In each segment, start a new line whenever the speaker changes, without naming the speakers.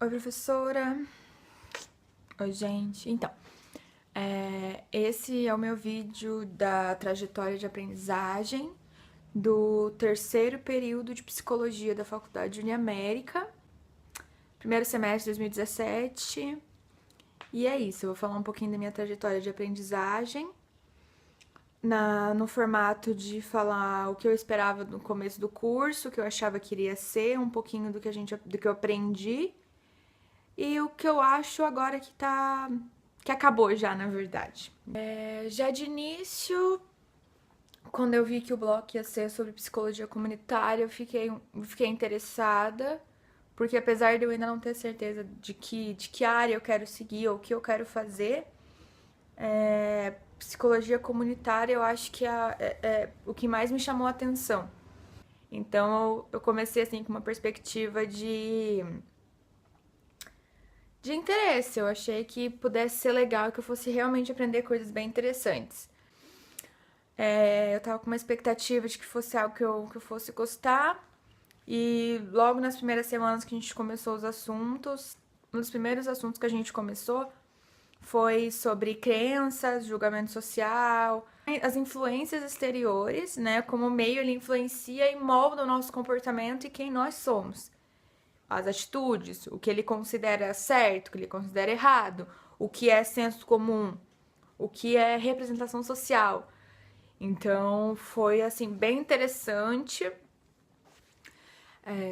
Oi, professora. Oi, gente. Então, esse é o meu vídeo da trajetória de aprendizagem do terceiro período de psicologia da Faculdade Uniamérica, primeiro semestre de 2017. E é isso, eu vou falar um pouquinho da minha trajetória de aprendizagem, no formato de falar o que eu esperava no começo do curso, o que eu achava que iria ser, um pouquinho do que eu aprendi e o que eu acho agora que acabou já, na verdade. Já de início, quando eu vi que o bloco ia ser sobre psicologia comunitária, eu fiquei interessada, porque apesar de eu ainda não ter certeza de que área eu quero seguir ou o que eu quero fazer, psicologia comunitária eu acho que é o que mais me chamou a atenção. Então eu comecei assim com uma perspectiva de interesse. Eu achei que pudesse ser legal, que eu fosse realmente aprender coisas bem interessantes. Eu tava com uma expectativa de que fosse algo que eu fosse gostar. E logo nas primeiras semanas que a gente começou os assuntos, um dos primeiros assuntos que a gente começou foi sobre crenças, julgamento social, as influências exteriores, né? Como o meio ele influencia e molda o nosso comportamento e quem nós somos. As atitudes, o que ele considera certo, o que ele considera errado, o que é senso comum, o que é representação social. Então foi assim bem interessante.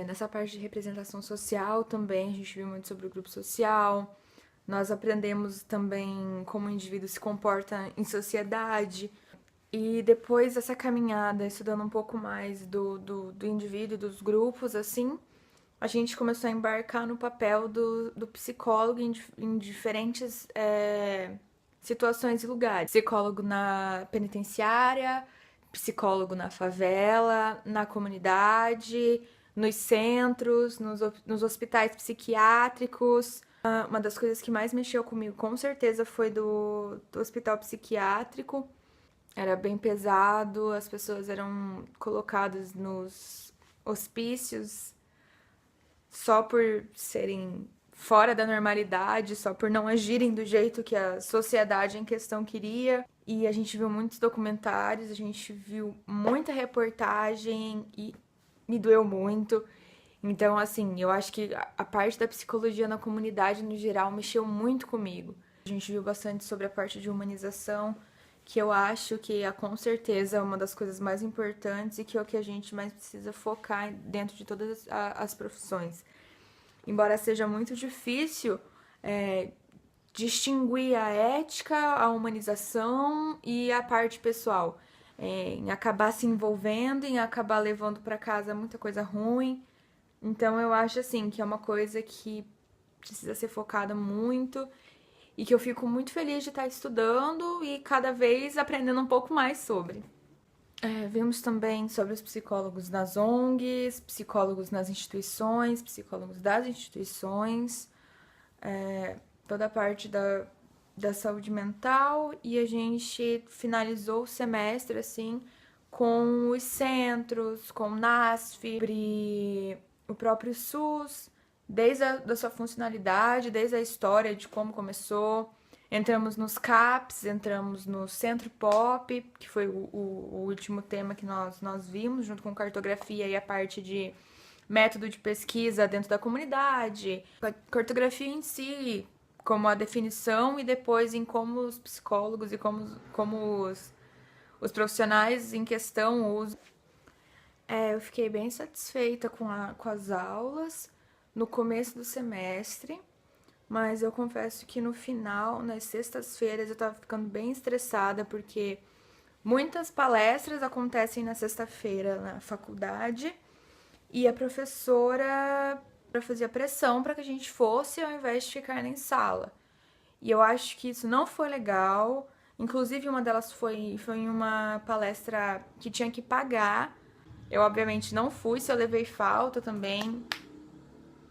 Nessa parte de representação social também a gente viu muito sobre o grupo social. Nós aprendemos também como o indivíduo se comporta em sociedade. E depois dessa caminhada, estudando um pouco mais do indivíduo, dos grupos, assim, a gente começou a embarcar no papel do psicólogo em diferentes situações e lugares. Psicólogo na penitenciária, psicólogo na favela, na comunidade, nos centros, nos hospitais psiquiátricos. Uma das coisas que mais mexeu comigo, com certeza, foi do hospital psiquiátrico. Era bem pesado, as pessoas eram colocadas nos hospícios só por serem fora da normalidade, só por não agirem do jeito que a sociedade em questão queria. E a gente viu muitos documentários, a gente viu muita reportagem e me doeu muito. Então, assim, eu acho que a parte da psicologia na comunidade no geral mexeu muito comigo. A gente viu bastante sobre a parte de humanização, que eu acho que com certeza é uma das coisas mais importantes e que é o que a gente mais precisa focar dentro de todas as profissões. Embora seja muito difícil distinguir a ética, a humanização e a parte pessoal, em acabar se envolvendo, em acabar levando para casa muita coisa ruim. Então eu acho assim que é uma coisa que precisa ser focada muito e que eu fico muito feliz de estar estudando e cada vez aprendendo um pouco mais sobre. Vimos também sobre os psicólogos nas ONGs, psicólogos nas instituições, psicólogos das instituições, toda a parte da saúde mental e a gente finalizou o semestre assim com os centros, com o NASF, o próprio SUS, desde da sua funcionalidade, desde a história de como começou. Entramos nos CAPs, entramos no Centro Pop, que foi o último tema que nós vimos, junto com cartografia e a parte de método de pesquisa dentro da comunidade, a cartografia em si, como a definição e depois em como os psicólogos e como os profissionais em questão usam. Eu fiquei bem satisfeita com as aulas no começo do semestre, mas eu confesso que no final, nas sextas-feiras, eu tava ficando bem estressada porque muitas palestras acontecem na sexta-feira na faculdade e a professora fazia pressão para que a gente fosse ao invés de ficar em sala. E eu acho que isso não foi legal. Inclusive, uma delas foi em uma palestra que tinha que pagar. Eu, obviamente, não fui, se eu levei falta também.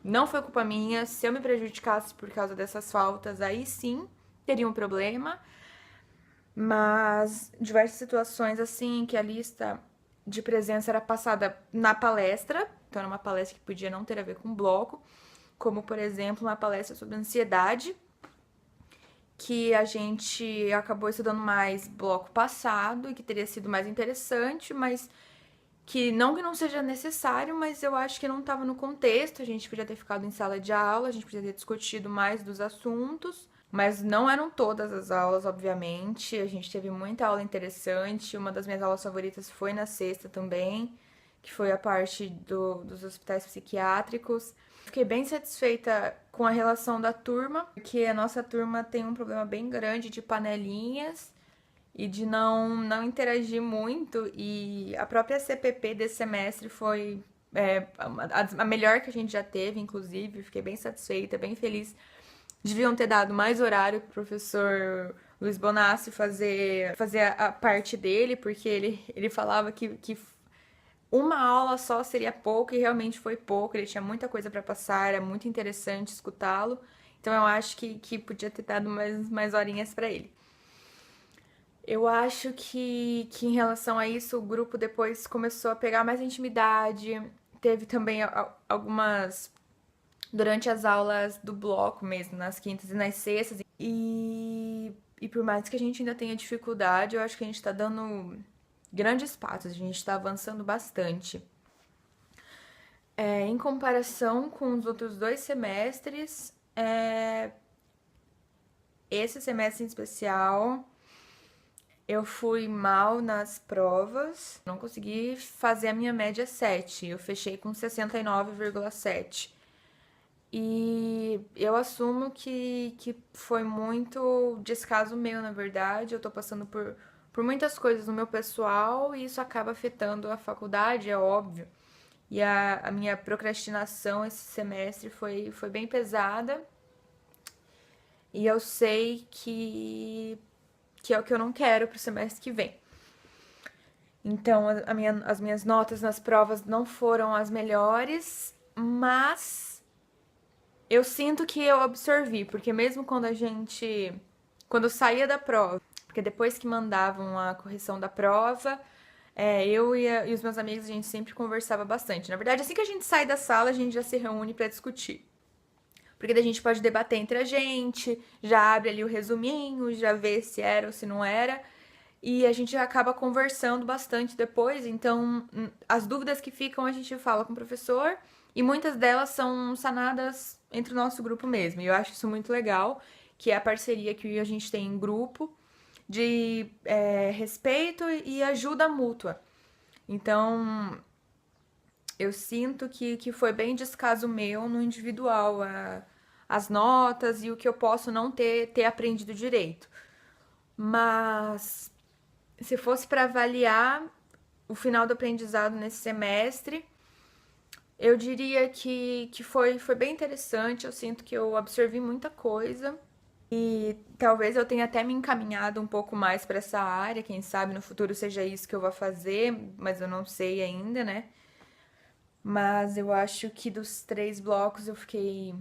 Não foi culpa minha. Se eu me prejudicasse por causa dessas faltas, aí sim teria um problema. Mas diversas situações assim que a lista de presença era passada na palestra, então era uma palestra que podia não ter a ver com o bloco, como, por exemplo, uma palestra sobre ansiedade, que a gente acabou estudando mais bloco passado e que teria sido mais interessante, mas que não seja necessário, mas eu acho que não estava no contexto, a gente podia ter ficado em sala de aula, a gente podia ter discutido mais dos assuntos, mas não eram todas as aulas, obviamente, a gente teve muita aula interessante, uma das minhas aulas favoritas foi na sexta também, que foi a parte dos hospitais psiquiátricos. Fiquei bem satisfeita com a relação da turma, porque a nossa turma tem um problema bem grande de panelinhas e de não interagir muito. E a própria CPP desse semestre foi a melhor que a gente já teve, inclusive. Fiquei bem satisfeita, bem feliz. Deviam ter dado mais horário pro professor Luiz Bonassi fazer a parte dele, porque ele falava que uma aula só seria pouco e realmente foi pouco. Ele tinha muita coisa para passar, era muito interessante escutá-lo. Então eu acho que podia ter dado mais horinhas para ele. Eu acho que em relação a isso, o grupo depois começou a pegar mais intimidade. Teve também algumas. Durante as aulas do bloco mesmo, nas quintas e nas sextas. E por mais que a gente ainda tenha dificuldade, eu acho que a gente tá dando grandes passos, a gente tá avançando bastante. Em comparação com os outros 2 semestres, esse semestre em especial, eu fui mal nas provas, não consegui fazer a minha média 7, eu fechei com 69,7. E eu assumo que foi muito descaso meu, na verdade. Eu tô passando por muitas coisas no meu pessoal e isso acaba afetando a faculdade, é óbvio. E a minha procrastinação esse semestre foi bem pesada. E eu sei que é o que eu não quero pro semestre que vem. Então, as minhas notas nas provas não foram as melhores, mas eu sinto que eu absorvi, porque mesmo quando eu saía da prova, porque depois que mandavam a correção da prova, eu e os meus amigos, a gente sempre conversava bastante. Na verdade, assim que a gente sai da sala, a gente já se reúne pra discutir. Porque daí a gente pode debater entre a gente, já abre ali o resuminho, já vê se era ou se não era. E a gente acaba conversando bastante depois, então as dúvidas que ficam a gente fala com o professor e muitas delas são sanadas entre o nosso grupo mesmo. E eu acho isso muito legal, que é a parceria que a gente tem em grupo de respeito e ajuda mútua. Então, eu sinto que foi bem descaso meu no individual, as notas e o que eu posso não ter aprendido direito. Mas se fosse para avaliar o final do aprendizado nesse semestre, eu diria que foi bem interessante. Eu sinto que eu absorvi muita coisa e talvez eu tenha até me encaminhado um pouco mais para essa área. Quem sabe no futuro seja isso que eu vou fazer, mas eu não sei ainda, né? Mas eu acho que dos 3 blocos eu fiquei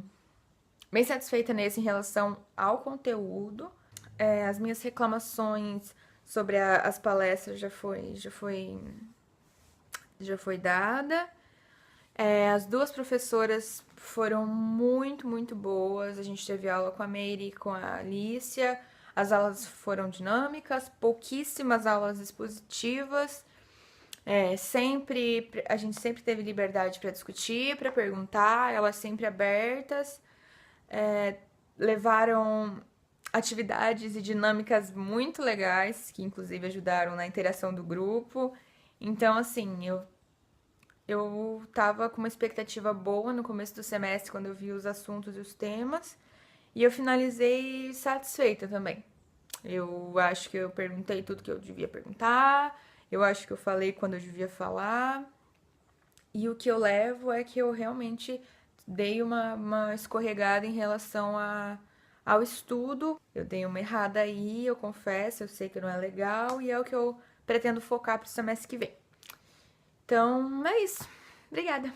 bem satisfeita nesse em relação ao conteúdo. As minhas reclamações sobre as palestras já foi dada. As 2 professoras foram muito, muito boas. A gente teve aula com a Meire e com a Alicia. As aulas foram dinâmicas, pouquíssimas aulas expositivas. A gente sempre teve liberdade para discutir, para perguntar, elas sempre abertas. Levaram atividades e dinâmicas muito legais, que inclusive ajudaram na interação do grupo. Então, assim, eu tava com uma expectativa boa no começo do semestre, quando eu vi os assuntos e os temas, e eu finalizei satisfeita também. Eu acho que eu perguntei tudo que eu devia perguntar, eu acho que eu falei quando eu devia falar, e o que eu levo é que eu realmente dei uma escorregada em relação ao estudo. Eu dei uma errada aí, eu confesso, eu sei que não é legal, e é o que eu pretendo focar pro semestre que vem. Então, é isso. Obrigada.